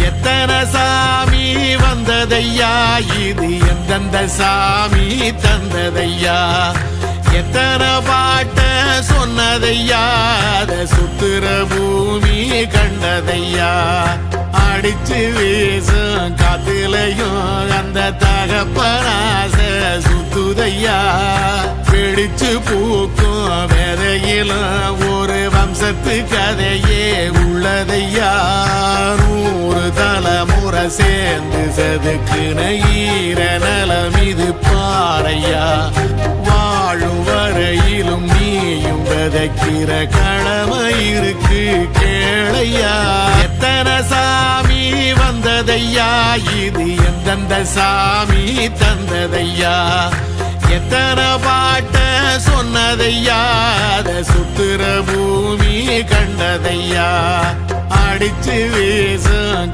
எத்தனை சாமி வந்ததையா, இது எந்தெந்த சாமி தந்ததையா, எத்தனை பாட்ட சொன்னதையா, அத சுத்துற பூமி கண்டதையா, அடிச்சு வீசும் காத்துலையும் அந்த தகப்பனாச சுத்துதையா, பிடிச்சு பூக்கும் வேதையிலும் ஒரு வம்சத்து கதையே உள்ளதையா, 100 தலைமுறை சேர்ந்து செதுக்குன ஈர நலம் இது பாறையா, வாழும் வரையிலும் நீயும் விதைக்கிற கடமை இருக்கு கேளையா. எத்தனை சாமி வந்ததையா, இது எந்தெந்த சாமி தந்ததையா, எத்தனை பாட்ட சொன்னதையா, அத சுத்துற பூமி கண்டதையா, அடிச்சு வீசும்